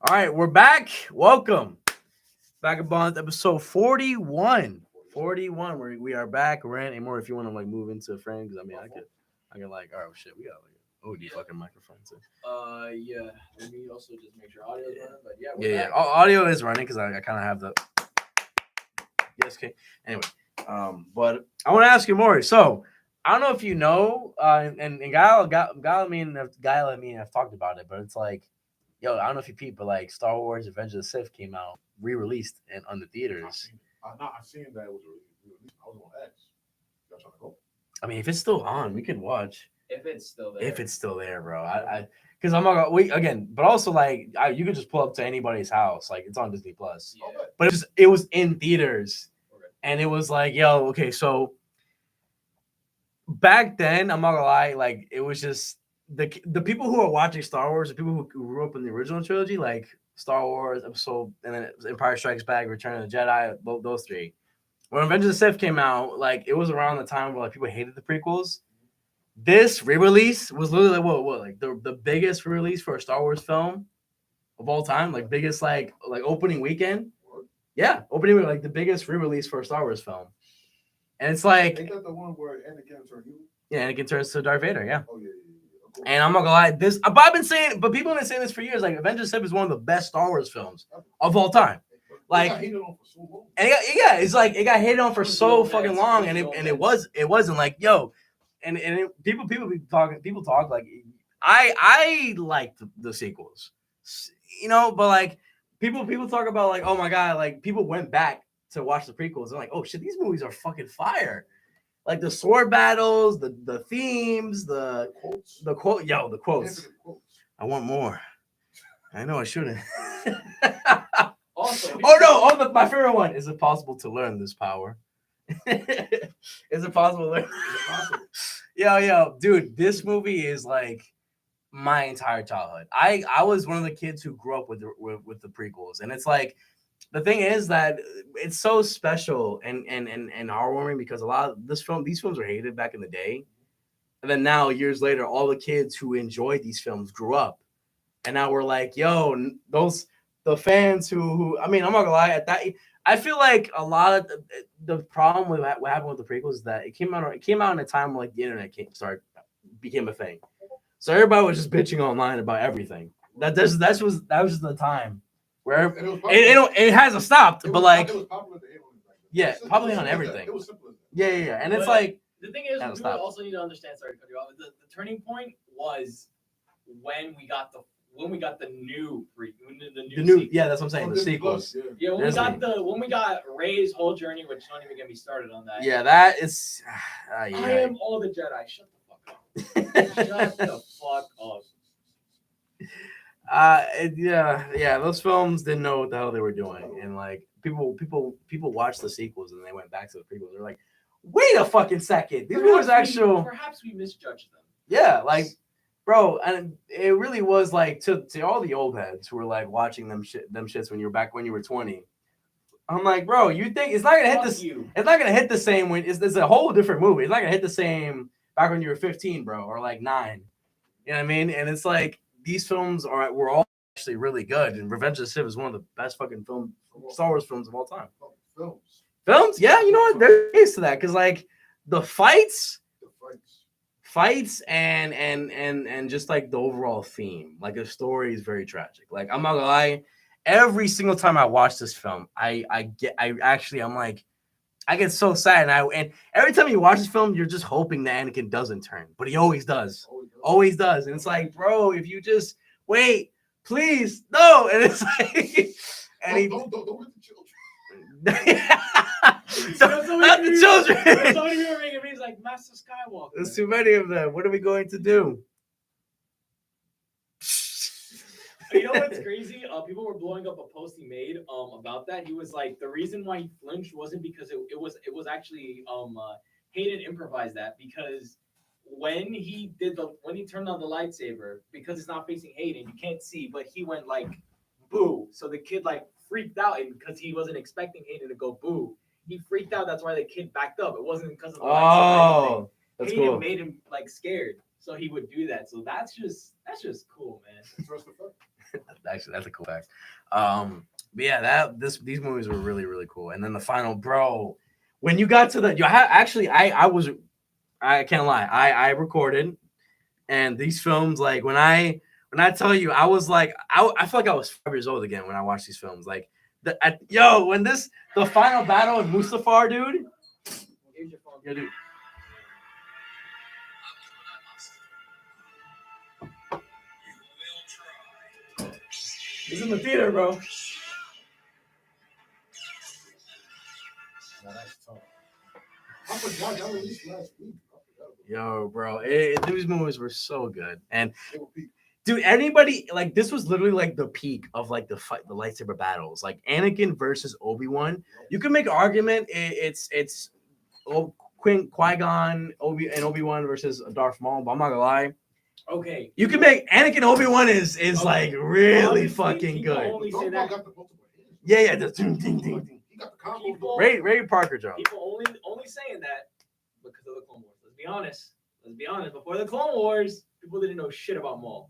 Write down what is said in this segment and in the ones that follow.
All right, we're back. Welcome. VagaBonds episode 41. 41. We are back. Rant and more if you want to like move into a frame because I can like oh shit, we got like OD fucking microphone too. Yeah. Let me also just make sure audio's running. But yeah, Yeah. Audio is running because I kind of have the yes, okay. Anyway, but I want to ask you more. So I don't know if you know, and Guile and me have talked about it, but it's like, yo, I don't know if you peep, but like Star Wars: Revenge of the Sith came out re-released and on the theaters. I seen that it was released. I was on X. Y'all trying to go? I mean, if it's still on, we could watch. if it's still there. If it's still there, bro. I because I'm not gonna wait again, but also like you could just pull up to anybody's house, like it's on Disney Plus. Yeah. But it was in theaters, Okay. and it was like, yo, okay, so back then, I'm not gonna lie, like it was just the people who are watching Star Wars, the people who grew up in the original trilogy, like Star Wars episode, and then Empire Strikes Back, Return of the Jedi, those three. When Revenge of the Sith came out, like it was around the time where like people hated the prequels. This re-release was literally like what like the biggest re-release for a Star Wars film of all time, like biggest like opening weekend. Yeah, opening like the biggest re-release for a Star Wars film. And it's like, Ain't that the one where Anakin turned evil? yeah, Anakin turns to Darth Vader, yeah. Oh yeah. Of course. And I'm not gonna lie, but I've been saying, but people have been saying this for years. Like, Avengers Sith is one of the best Star Wars films of all time. Like, Like, hated on for so long. and it's like it got hated on for so fucking long, and it wasn't like yo, and people talk like I like the sequels, but like people talk about like, oh my god, like people went back to watch the prequels and like, oh shit, these movies are fucking fire. Like the sword battles, the themes, the quotes. Quotes. I want more. I know I shouldn't. Also, My favorite one. Is it possible to learn this power? Is it possible to learn? Yo, dude, this movie is like my entire childhood. I was one of the kids who grew up with the prequels, and it's like the thing is that it's so special and heartwarming because a lot of these films were hated back in the day, and then now years later, all the kids who enjoyed these films grew up, and now we're like, yo, the fans who I mean, I'm not gonna lie, at that I feel like a lot of the problem with what happened with the prequels is that it came out in a time where like the internet became a thing, so everybody was just bitching online about everything. That was the time where it hasn't stopped, but like it was popular to yeah, probably on everything. It was simple as that. Yeah, and it's like the thing is, That'll we stop. also need to understand. Sorry to cut you off. The turning point was when we got the new sequel. yeah, that's what I'm saying. On The Disney sequels. Plus, Yeah, Disney. when we got Rey's whole journey, which don't even get me started on that. Yeah, that is. I am all the Jedi. Shut the fuck up. Shut the fuck up. Yeah. Those films didn't know what the hell they were doing, and like people watched the sequels and they went back to the prequels. They're like, wait a fucking second, these movies actual. Perhaps we misjudged them. Yeah, like, bro, and it really was like to all the old heads who were like watching them shits when you were 20. I'm like, bro, you think it's not gonna hit this? It's not gonna hit the same when it's a whole different movie. It's not gonna hit the same back when you were 15, bro, or like 9. You know what I mean? And it's like these films were all actually really good, and Revenge of the Sith is one of the best fucking Star Wars films of all time. Films, yeah, you know what? There's to that because like the fights and just like the overall theme, like the story is very tragic. Like I'm not gonna lie, every single time I watch this film, I'm like, I get so sad, and every time you watch this film, you're just hoping that Anakin doesn't turn, but he always does, and it's like, bro, if you just wait, please, no, and it's like, and don't hit the children. Not the children. So many people making me like Master Skywalker. There's too many of them. What are we going to do? You know what's crazy? People were blowing up a post he made about that. He was like, the reason why he flinched wasn't because it was actually Hayden improvised that because when he turned on the lightsaber, because it's not facing Hayden, you can't see, but he went like boo. So the kid like freaked out, and because he wasn't expecting Hayden to go boo, he freaked out. That's why the kid backed up. It wasn't because of the lightsaber. That's Hayden cool. made him like scared, so he would do that. So that's just cool, man. Actually, that's a cool fact. But yeah, these movies were really really cool. And then the final, bro, when you got to the, I can't lie, I recorded, and these films, like when I tell you, I was like, I feel like I was 5 years old again when I watched these films. Like when the final battle of Mustafar, dude. Here's your phone. Yo, dude. It's in the theater, bro. Now that's tough. I forgot that released last week. I forgot about Yo, bro, these movies were so good. And it. They were peak. dude, anybody, like, this was literally like the peak of like the lightsaber battles, like Anakin versus Obi-Wan. You can make an argument. It's Qui-Gon, Obi-Wan versus Darth Maul, but I'm not gonna lie. Okay. You can make Anakin Obi-Wan is like really Honestly, fucking people good. only say Darth Maul that. got the multiple hands. Yeah, the ding, ding, ding, ding. He got the combo. People- Ray Parker job. People only saying that because of the Clone Wars. Let's be honest. Before the Clone Wars, people didn't know shit about Maul.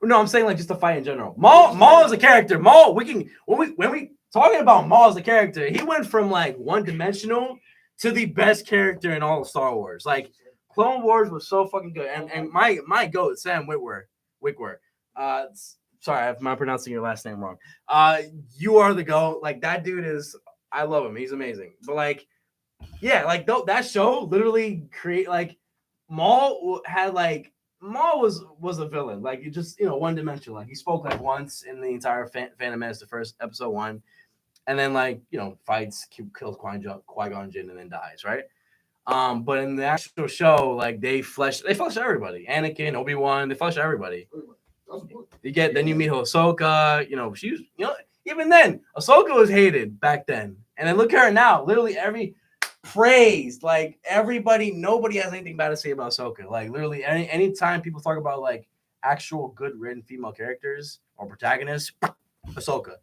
No, I'm saying like just the fight in general. Maul is a character. Maul, when we talking about Maul as a character, he went from like one-dimensional to the best character in all of Star Wars. Like Clone Wars was so fucking good. And my goat, Sam Witwer. Sorry, if I'm pronouncing your last name wrong. You are the goat. Like that dude is, I love him. He's amazing. But like, yeah, like that show literally create like Maul was a villain. Like you just one dimensional. Like he spoke like once in the entire Phantom Menace, the first episode 1, and then like fights, kills Qui-Gon Jinn, and then dies. Right. But in the actual show, like they flesh everybody. Anakin, Obi-Wan, they flesh everybody. Then you meet Ahsoka. She was even then Ahsoka was hated back then, and then look at her now. Literally every praised, like everybody, nobody has anything bad to say about Ahsoka. Like literally anytime people talk about like actual good written female characters or protagonists, Ahsoka.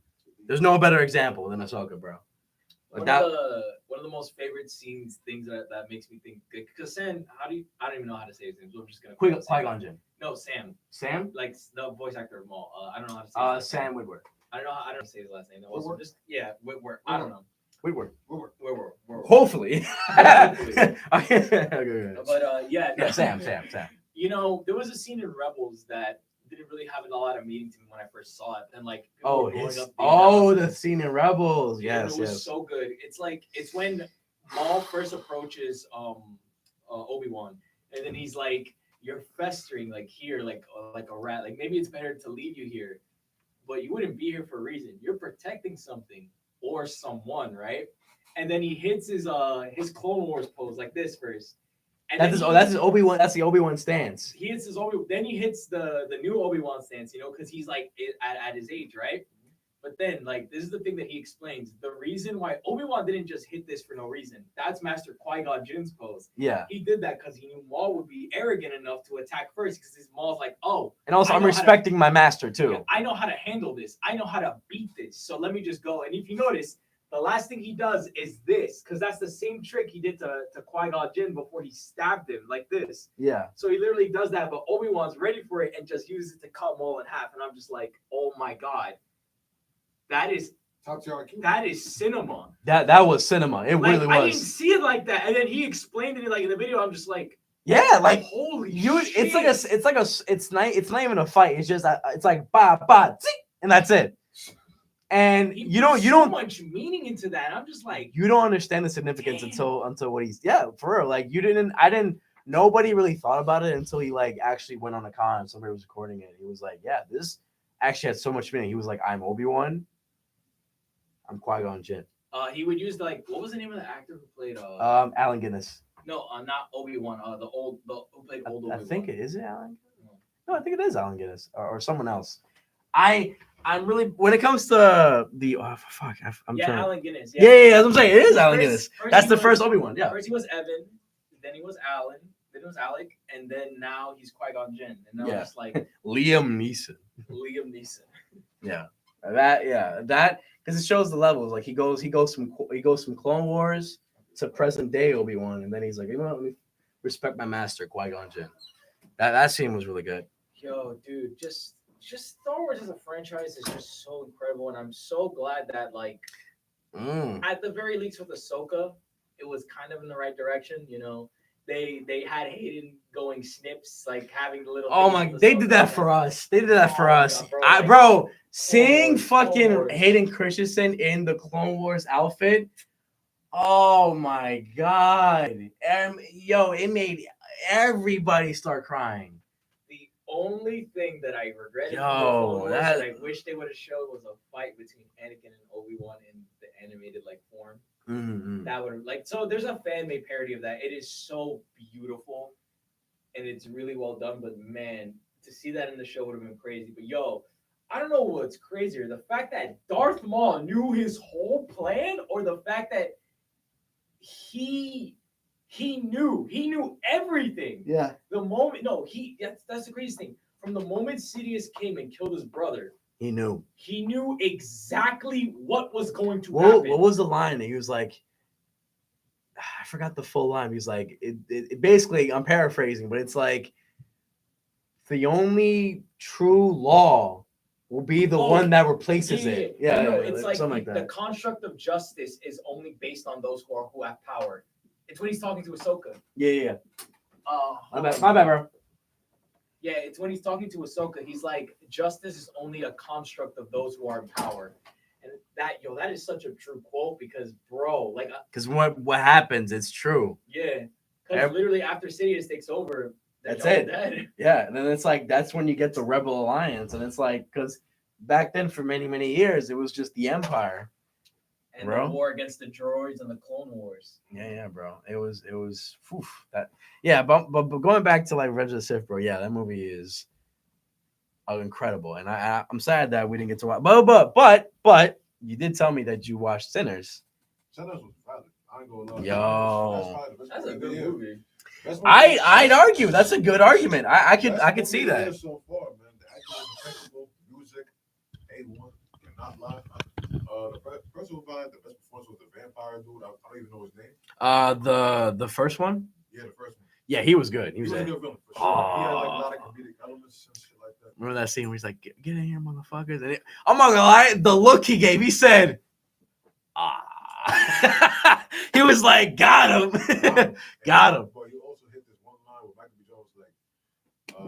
There's no better example than Ahsoka, bro. Like One of the most favorite things that makes me think, because Sam, I don't even know how to say his name, so I'm just gonna Qui-Gon Jinn. No, Sam. Sam? Like the voice actor of Maul. I don't know how to say his Sam Witwer. I don't know how to say his last name. Whitworth? Whitworth. I don't know. Witwer. Whitworth. Hopefully. Okay. But Yeah, Sam. There was a scene in Rebels that didn't really have a lot of meaning to me when I first saw it, and like people were blowing up the scene in Rebels. Yes, it was so good. It's when Maul first approaches Obi-Wan, and then he's like, "You're festering like here, like a rat. Like maybe it's better to leave you here, but you wouldn't be here for a reason. You're protecting something or someone, right?" And then he hits his Clone Wars pose like this first. And that's his Obi-Wan. That's the Obi-Wan stance. He hits his then he hits the new Obi-Wan stance, because he's like at his age, right? But then, like, this is the thing that he explains. The reason why Obi-Wan didn't just hit this for no reason. That's Master Qui-Gon Jinn's pose. Yeah. He did that because he knew Maul would be arrogant enough to attack first, because his Maul's like, oh. And also, I'm respecting my master, too. Yeah, I know how to handle this. I know how to beat this. So let me just go. And if you notice, the last thing he does is this, because that's the same trick he did to Qui-Gon Jinn before he stabbed him, like this. Yeah. So he literally does that, but Obi-Wan's ready for it and just uses it to cut Maul in half. And I'm just like, oh my God. That is cinema. That was cinema. It really was. I didn't see it like that. And then he explained it like in the video. I'm just like, yeah, like holy shit. It's not even a fight. It's just it's like and that's it. And he you don't so much meaning into that. I'm just like, you don't understand the significance until what he's for real. Like nobody really thought about it until he like actually went on a con and somebody was recording it. He was like, yeah, this actually had so much meaning. He was like, I'm Obi-Wan. I'm Qui-Gon Jinn. He would use what was the name of the actor who played Allen Guinness. No, not Obi-Wan. Who played old Obi-Wan. I think it is Allen. No, I think it is Allen Guinness or someone else. I'm really when it comes to the Allen Guinness. Yeah, that's what I'm saying. It is Allen Guinness. That's the first Obi-Wan. Yeah. First he was Evan, then he was Alan, then it was Alec, and then now he's Qui-Gon Jinn. And now it's like Liam Neeson. Yeah. That because it shows the levels. Like he goes from Clone Wars to present day Obi-Wan, and then he's like, let me respect my master, Qui-Gon Jinn. That scene was really good. Yo, dude, just just Star Wars as a franchise is just so incredible, and I'm so glad that like at the very least with Ahsoka, it was kind of in the right direction. You know, they had Hayden going snips, like having the little. Oh things my! with They did that Ahsoka. for us. They did that for Oh, us. God, bro, like, Bro, seeing Wars, fucking Wars. Hayden Christensen in the Clone Wars outfit. Oh my god! Yo, it made everybody start crying. The only thing that I regretted from the Yo, Clone Wars that- that I wish they would have showed was a fight between Anakin and Obi-Wan in the animated like form. Mm-hmm. That would have like so. There's a fan made parody of that. It is so beautiful, and it's really well done. But man, to see that in the show would have been crazy. But yo, I don't know what's crazier: the fact that Darth Maul knew his whole plan, or the fact that he knew everything. Yeah. The moment that's the craziest thing. From the moment Sidious came and killed his brother, He knew. he knew exactly what was going to What happen. was the line? He was like, I forgot the full line. He was like, it basically, I'm paraphrasing, but it's like, the only true law will be the one that replaces it. Yeah, no, it's like something like the that. construct of justice is only based on those who have power. It's when he's talking to Ahsoka. Yeah. Oh, My bad, bro. Yeah, it's when he's talking to Ahsoka. He's like, justice is only a construct of those who are in power. And that is such a true quote because, bro, like, Because what happens, it's true. yeah, because literally after Sidious takes over, That's all it. dead. Yeah, and then it's like that's when you get the Rebel Alliance, and it's like because back then for many years it was just the Empire. And bro. the war against the droids and the Clone Wars. Yeah, bro. It was that. Yeah, but going back to like Revenge of the Sith, bro. Yeah, that movie is incredible, and I'm sad that we didn't get to watch. But you did tell me that you watched Sinners. Sinners was valid. I ain't gonna lie. Yo. That's a good movie. I'd argue that's a good argument. I could see that. So far, man. The acting was impeccable. Music, A1. Cannot lie. The person who provided the best performance was the vampire dude. I don't even know his name. The first one. Yeah, the first one. Yeah, he was good. He was a good villain for sure. Oh. He had like a lot of comedic elements and shit like that. Remember that scene where he's like, "Get in here, motherfuckers!" And I'm not gonna lie, the look he gave, he said, "Ah." He was like, "Got him, got him." But you also hit this one line where Michael B. Jones was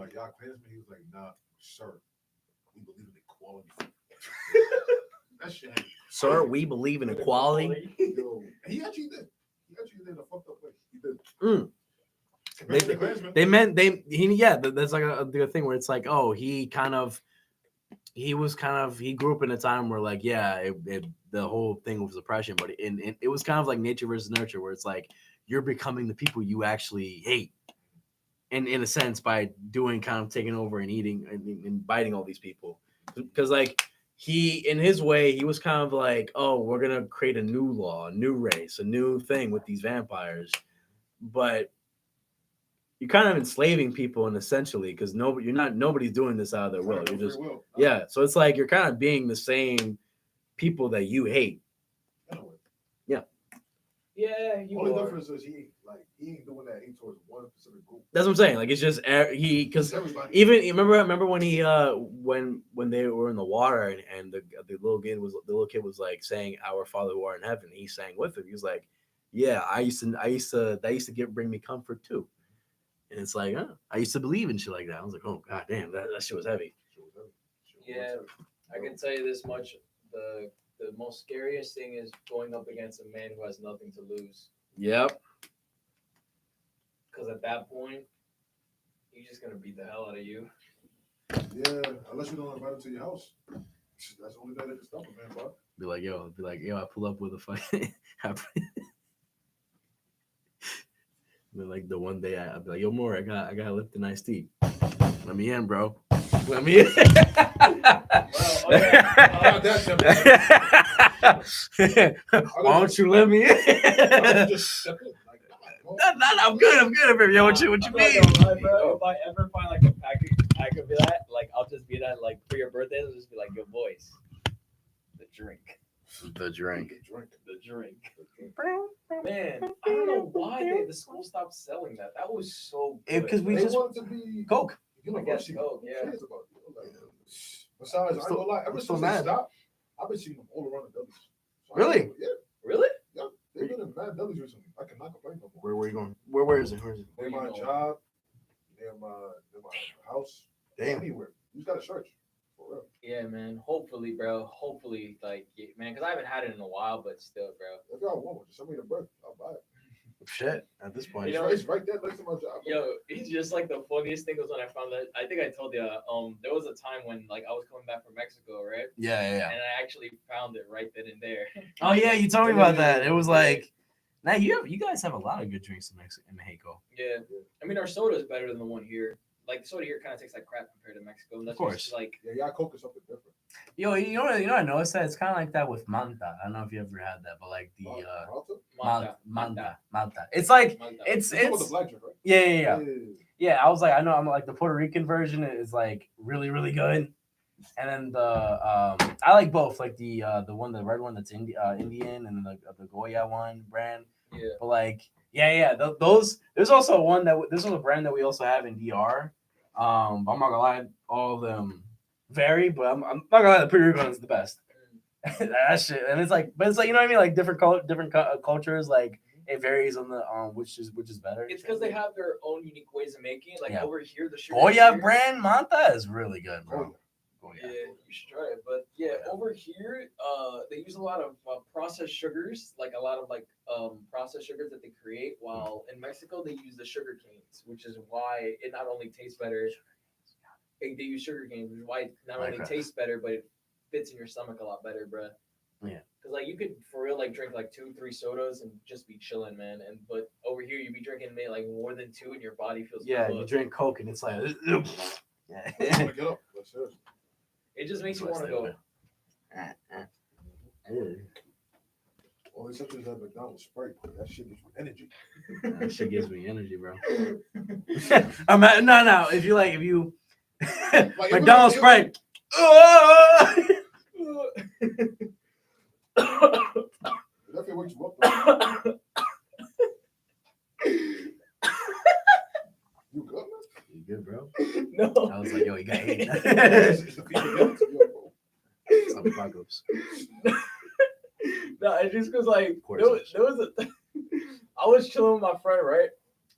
like, "Y'all Klansmen?" He was like, "Nah, sir, we believe in equality." That shit. Sir, we believe in equality. Yo, he actually did. He actually did in a fucked up way. He did. That's like a thing where it's like, oh, he grew up in a time where like, yeah, the whole thing was oppression, but it was kind of like nature versus nurture, where it's like you're becoming the people you actually hate, and in a sense by doing kind of taking over and eating and biting all these people, because like he in his way he was kind of like, oh, we're gonna create a new law, a new race, a new thing with these vampires, but you're kind of enslaving people and essentially because nobody's doing this out of their will. You're just yeah. So it's like you're kind of being the same people that you hate. Yeah. Yeah. Only difference is he ain't doing that towards one specific group. That's what I'm saying. Like it's just because even remember when he when they were in the water and the little kid was like saying "Our Father who art in heaven." He sang with him. He was like, "Yeah, that used to bring me comfort too." And it's like, I used to believe in shit like that. I was like, oh, god damn, that shit was heavy. Yeah, I can tell you this much. The most scariest thing is going up against a man who has nothing to lose. Yep. Because at that point, he's just going to beat the hell out of you. Yeah, unless you don't invite him to your house. That's the only guy that can stop him, man, bro. Be like, yo, I pull up with a fight. Like the one day I'd be like, yo, More, I got Lipton iced tea. Let me in, bro. Let me in. Why don't you let me in? I'm good. Yo, what you mean? If I ever find like a package, I could be that. Like, I'll just be that. Like for your birthdays, I'll just be like, your voice, the drink. The drink. Man, I don't know why the school stopped selling that. That was so good. Because we just wanted to be Coke. I guess Coke, yeah. Besides, I ain't still- gonna lie. I'm Ever still since they mad. stopped, I've been seeing them all around the delis. So Really? Yeah, Really? yeah. They've been in mad delis recently. I cannot complain no more. Where are you going? Where is it? Where is it? Near Where my you going? job, near my house, Damn. anywhere. You just gotta search. For real. Yeah, man. Hopefully, bro. Hopefully, like, man, because I haven't had it in a while, but still, bro. If y'all want one, just send me the birth. I'll buy it. Shit. At this point, You know, It's right there next to my job. Yo, it's just like the funniest thing was when I found that. I think I told you. There was a time when like I was coming back from Mexico, right? yeah. And I actually found it right then and there. Oh yeah, you told me about that. It was like, now you guys have a lot of good drinks in Mexico. Yeah. I mean, our soda is better than the one here. Like the soda here kind of tastes like crap compared to Mexico. And that's course. just like Yeah, y'all Coke is something different. Yo, you know, I noticed that it's kind of like that with Manta. I don't know if you ever had that, but like the Malta? Manta. It's like Malta. it's You're talking about the black drink, right? yeah. I was like, I know, I'm like the Puerto Rican version is like really good, and then the I like both, like the red one that's Indian, and then the Goya one brand. Yeah. But like those. There's also one this was a brand that we also have in DR. But I'm not gonna lie, all of them vary, but I'm not gonna lie, the Puerto Rican is the best. That shit, and it's like you know what I mean, like different cultures, like it varies on the which is better. It's because they have their own unique ways of making it. Like Yeah. over here, the sugar Goya here- brand Manta is really good, bro. Goya. Yeah, you should try it. But yeah, Yeah. over here, they use a lot of processed sugars, like a lot of processed sugars that they create. While in Mexico, they use the sugar canes, which is why it not only tastes better. They use sugar canes, which is why it not only Okay. tastes better, but it fits in your stomach a lot better, bruh. Yeah. Cause like you could for real like drink like 2-3 sodas and just be chilling, man. And but over here you be drinking like more than 2 and your body feels Yeah, good. you drink Coke and it's like, I yeah. just wanna get up. That's seriously. It just makes you That's want to what go. I say, All except is that McDonald's Sprite. That shit gives you energy. That shit gives me energy, bro. I'm at, no. If you McDonald's Sprite. It definitely wakes you up. Though. You good, man? You good, bro? No. I was like, yo, you got hate. It's the people getting to you, bro. Some apocalypse. No, it just goes like course there was a I was chilling with my friend, right?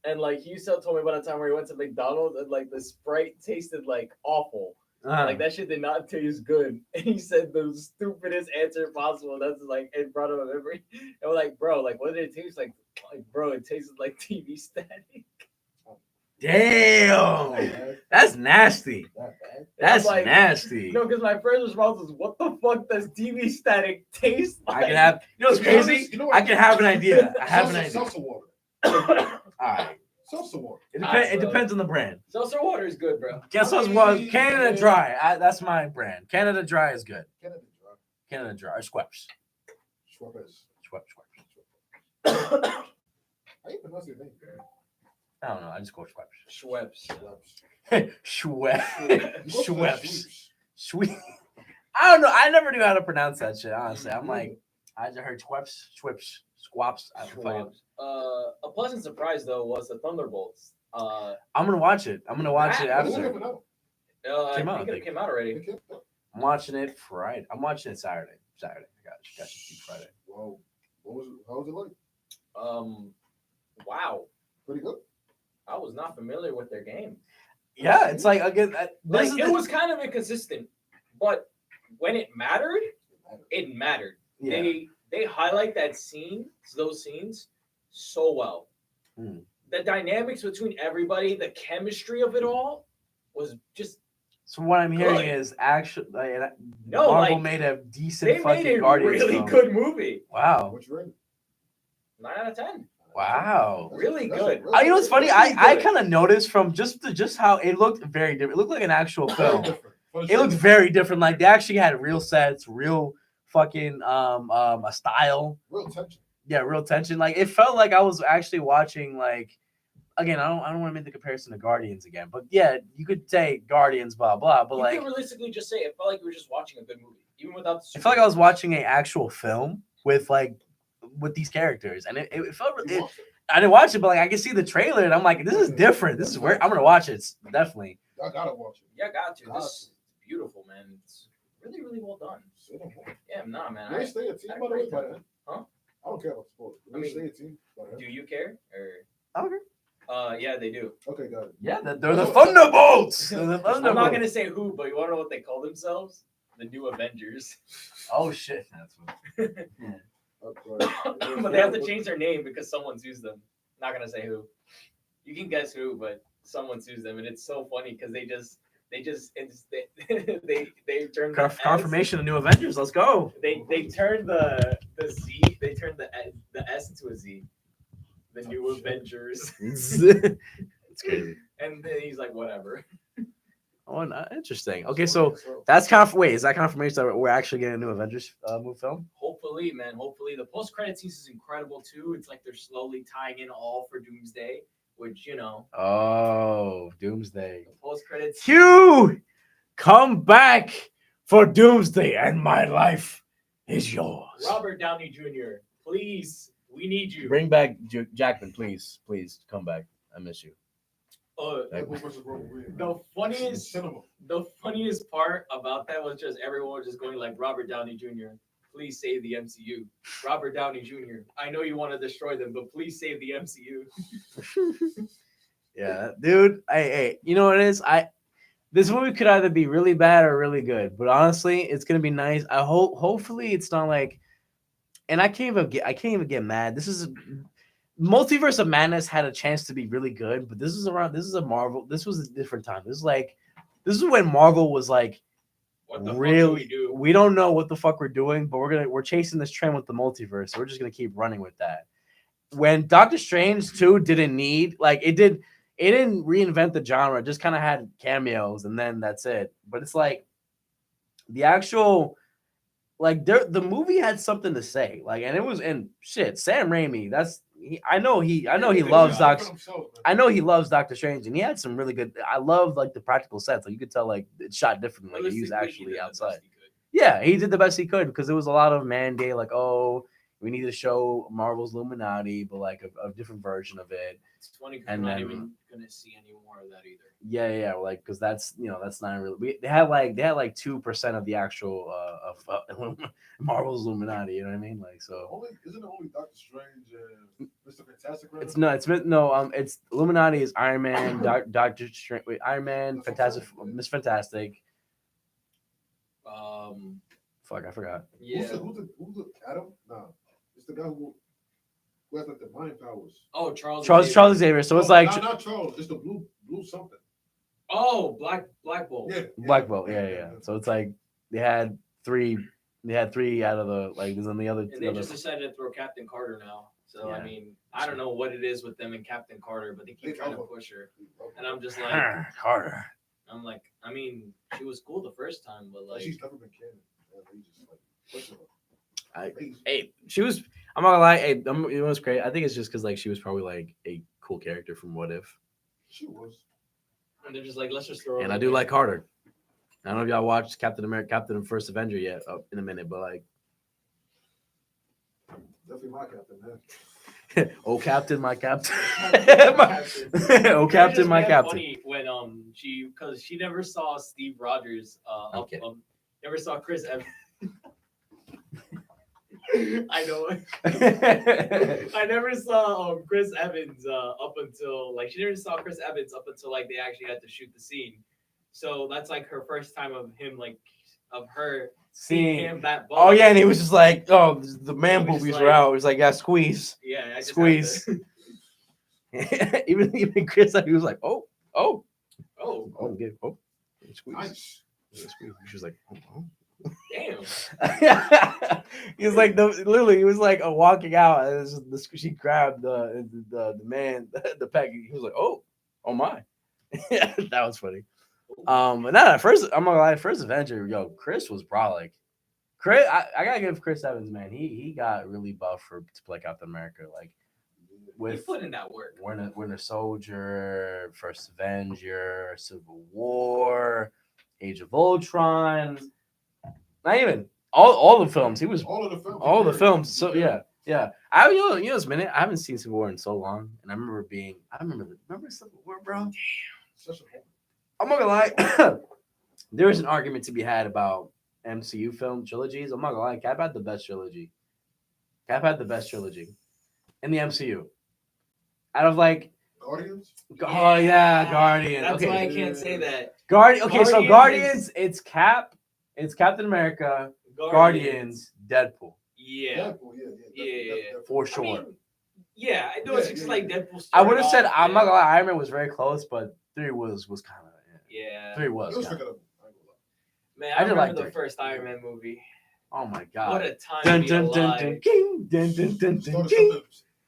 And like he still told me about a time where he went to McDonald's and like the Sprite tasted like awful. Like that shit did not taste good. And he said the stupidest answer possible. That's like it brought up a memory. And we're like, bro, like what did it taste like? Like, bro, it tasted like TV static. Damn, that's nasty. That bad? That's I'm like, nasty. No, because my friend's response was, "What the fuck does TV static taste like?" I can have. You know what's crazy? You know what? I can have an idea. I have an idea. Seltzer water. All right. Seltzer water. It depends on the brand. Seltzer water is good, bro. Guess what was Canada Dry? That's my brand. Canada Dry is good. Canada Dry. Canada Dry. Schweppes. Schweppes. Schweppes. How you pronounce your name, man? I don't know. I just go Schweppes. Schweppes. Schweppes. You go to the Schweppes. Schweppes. Sweet. I don't know. I never knew how to pronounce that shit. Honestly, I'm like, I just heard Schweppes, Schweppes, Squaps. I don't fucking- A pleasant surprise though was the Thunderbolts. I'm gonna watch it. I'm gonna watch it That- Who after. never know? I Came out, I think it think. came out already. Okay. I'm watching it Friday. I'm watching it Saturday. I got you Friday. Wow. How was it like? Wow. Pretty good. I was not familiar with their game. Yeah, it's like again. This Like is it was kind of inconsistent, but when it mattered, it mattered. Yeah. They highlight those scenes so well. Hmm. The dynamics between everybody, the chemistry of it all was just So what I'm hearing Good. is actually No, Marvel like, made a decent they made fucking a Guardians really film. good movie. Wow. What's your rating? 9 out of 10. Wow. Really That's good. a You know what's funny? Really I good. kind of noticed from just how it looked very different. It looked like an actual Very film. different. For It looked sure. very different. Like they actually had real sets, real fucking a style. Real tension. Yeah, real tension. Like it felt like I was actually watching like again, I don't want to make the comparison to Guardians again, but yeah, you could say Guardians, blah blah. But You like, can realistically just say it felt like you were just watching a good movie, even without the I felt like I was watching an actual film with these characters, and it felt. You watched it? I didn't watch it, but like I can see the trailer, and I'm like, this is different. This is where I'm gonna watch it. It's definitely. Y'all gotta watch it. Yeah, got to. Got This beautiful, man. It's really, really well done. Say no more. Yeah, nah, man. They stay a team by the way by then. Huh? I don't care about sports. I mean, Stay a team by then. Do you care or? Okay. Yeah, they do. Okay, got it. Yeah, they're the Thunderbolts. They're the I'm Thunderbolts. not gonna say who, but you wanna know what they call themselves? The New Avengers. Oh shit, that's what. But they have to change their name because someone sues them. Not gonna say who. You can guess who, but someone sues them, and it's so funny because they turn the Confirmation of New Avengers. Let's go. they turn the Z, they turn the S into a Z. The New Avengers, It's crazy. and then he's like, whatever. Oh, interesting. Okay, so that's is that confirmation that we're actually getting a new Avengers movie film? Hopefully, man. Hopefully, the post-credit scene is incredible too. It's like they're slowly tying in all for Doomsday, which Oh, Doomsday. the post-credits. Hugh, come back for Doomsday, and my life is yours. Robert Downey Jr., please, we need you. Bring back Jackman, please. Please come back. I miss you. The funniest part about that was just everyone was just going like, Robert Downey Jr., please save the MCU. Robert Downey Jr., I know you want to destroy them, but please save the MCU. Yeah, dude. Hey, you know what it is? This movie could either be really bad or really good, but honestly, it's gonna be nice. I hopefully it's not like, and I can't even get mad. This is Multiverse of Madness had a chance to be really good, but this is a Marvel. This was a different time. This is when Marvel was like, What the fuck really, do we do? we don't know what the fuck we're doing, but we're chasing this trend with the multiverse. So we're just gonna keep running with that. When Doctor Strange 2 didn't need it didn't reinvent the genre, it just kind of had cameos and then that's it. But it's like the actual the movie had something to say. And it was Sam Raimi, I know he loves Doctor Strange, and he had some really good. I love the practical sets. You could tell it's shot differently. He was actually outside. Yeah, he did the best he could because it was a lot of man-day. We need to show Marvel's Illuminati, but a different version of it. It's funny because we're not even gonna see any more of that either. Yeah, because that's not really. They had 2% of the actual of Marvel's Illuminati. You know what I mean? Isn't it only Doctor Strange and Mr. Fantastic? Right? It's Illuminati is Iron Man, Doctor Strange, Iron Man, Fantastic, Miss Fantastic. Fuck, I forgot. Yeah. Who's the Adam? Nah, it's the guy who has the mind powers. Oh, Charles Xavier. So it's not Charles. It's the blue something. Oh, Black Bolt. Yeah. Black Bolt. Yeah. So it's they had three. They had 3 out of the there's on the other. And they just decided to throw Captain Carter now. So Yeah. I mean, I don't know what it is with them and Captain Carter, but they keep trying to push her. And I'm just like, Carter. I'm like, I mean, she was cool the first time, but She's never been canon. Hey, she was. I'm not gonna lie. Hey, it was great. I think it's just because she was probably a cool character from What If. She was. And they're just like, let's just throw her. And I do like Carter. I don't know if y'all watched Captain America, Captain and First Avenger yet. In a minute, but definitely my captain, man. Oh, Captain, my Captain. Oh, Captain, my Captain. Funny when because she never saw Steve Rogers. Never saw Chris Evans. I know. I never saw Chris Evans up until she never saw Chris Evans up until they actually had to shoot the scene. So that's her first time of him of her seeing him that ball. Oh yeah, and he was just the man boobies were out. It was yeah, squeeze. Yeah, I squeeze. even Chris, he was squeeze. Nice. Squeeze. She was oh. Damn. He was literally. He was walking out, and she grabbed the man, the peg. He was oh my. That was funny. But not first. I'm not gonna lie. First Avenger, Chris was probably Chris. I gotta give Chris Evans, man. He got really buff to play Captain America. With put in that work. Winter Soldier, First Avenger, Civil War, Age of Ultron. Not even all the films. He was all of the films. So yeah. This minute I haven't seen Civil War in so long, and I remember remember Civil War, bro. I'm not gonna lie. There is an argument to be had about MCU film trilogies. I'm not gonna lie, Cap had the best trilogy. Cap had the best trilogy in the MCU. Out of like, Guardians. oh yeah, Guardians. That's Okay, why I can't say that. Okay, so Guardians Guardians, it's Cap, it's Captain America, Guardians, Deadpool, Yeah. Deadpool, yeah. for I sure. mean, yeah, I know it's Yeah, just yeah, like yeah. Deadpool. I would have said, started I'm not off, gonna lie, Iron Man was very close, but 3 was kind of Yeah. 3 It was. was kinda- forgettable. I ain't gonna lie. Man, I I did remember like the three. first Iron Man movie. Oh my What god! a time Dun to be dun dun alive. dun king, dun dun dun dun Started king.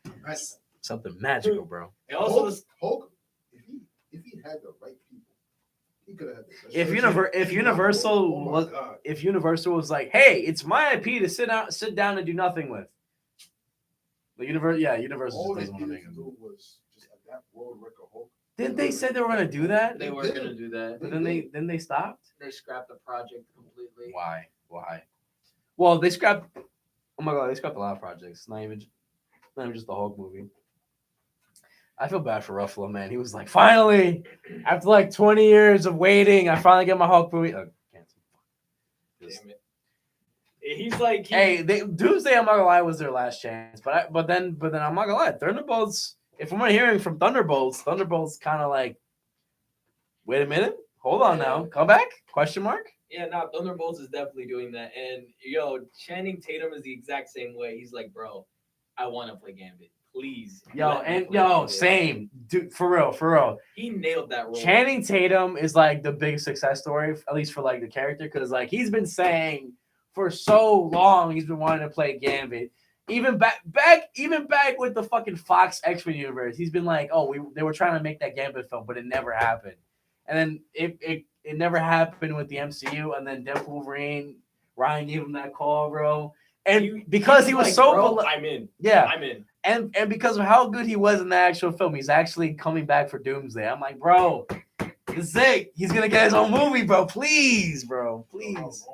something nice. Something magical, bro. And also, this, Hulk, if he had the right people, he could have had the best If surgeon. if He Universal oh my was, God. if Universal was like, hey, it's my IP to sit down and do nothing with. The Universal All just they doesn't want to needed make to it. do was just adapt world record Hulk. Didn't they say they were gonna do that? they were did. gonna do that. But then they stopped. They scrapped the project completely. Why? Well, they scrapped. Oh my god, they scrapped a lot of projects. Not even just the Hulk movie. I feel bad for Ruffalo, man. He was like, finally, after like 20 years of waiting, I finally get my Hulk movie. Cancel. Damn it. He's like, Hey, Doomsday, I'm not gonna lie, was their last chance. But then I'm not gonna lie, Thunderbolts. If I'm hearing from Thunderbolts kind of like, wait a minute, hold on now, come back? Question mark. yeah, no, Thunderbolts is definitely doing that. And yo, Channing Tatum is the exact same way. He's like, bro, I want to play Gambit, please. let me play Gambit." Same, dude, for real. He nailed that role. Channing Tatum is like the big success story, at least for like the character, because like he's been saying for so long he's been wanting to play Gambit. Even back with the fucking Fox X-Men universe, he's been like, they were trying to make that Gambit film, but it never happened. And then it never happened with the MCU, and then Deadpool Wolverine, Ryan gave him that call, bro. And because he was like, so bro, I'm in. yeah, I'm in. and because of how good he was in the actual film, he's actually coming back for Doomsday. I'm like, bro, this is it. He's gonna get his own movie, bro. Please, bro, please.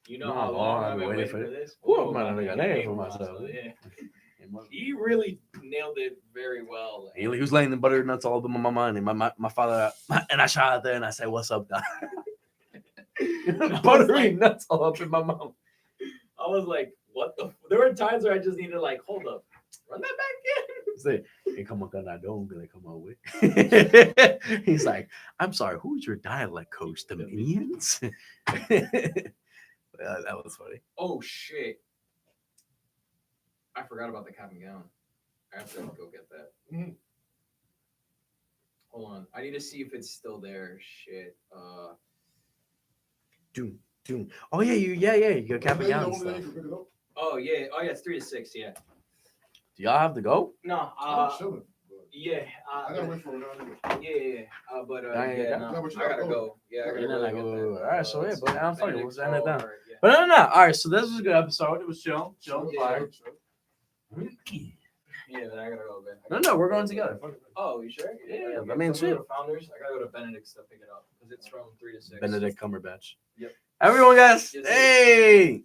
You know how long I've been waiting for this? Ooh, I'm not gonna name for myself. Yeah. He really nailed it very well. He was laying the butternuts all over my mind, and my father, and I shot out there and I said, "What's up, Doc?" Buttery nuts all up in my mouth. I was like, what the? There were times where I just needed like, hold up, run that back in. Say, hey, come on, I don't gonna come on with. He's like, I'm sorry, who's your dialect coach? The Minions? That was funny. Oh shit! I forgot about the cap and gown. I have to go get that. Hold on, I need to see if it's still there. Shit. Doom. Oh yeah, you got cap and gown and stuff. Oh yeah. It's 3 to 6. Yeah. Do y'all have to go? No. I'm chilling. Yeah. I gotta wait for it. Yeah. But I yeah, got- no, but you I gotta gotta go. Yeah. I gotta You're not go gonna get go. that. All right, so yeah, but I'm fucking. We'll Benedict's end it down. call, yeah. But no. All right, so this was a good episode. It was chill. Yeah. Fire. Yeah, then I gotta go. Man. No, we're going together. Oh, you sure? Yeah, okay. I mean, So I'm shit. going to Founders. I gotta go to Benedict's to pick it up because it's from 3 to 6. Benedict Cumberbatch. Yep. Everyone, guys. Yes, sir. Hey.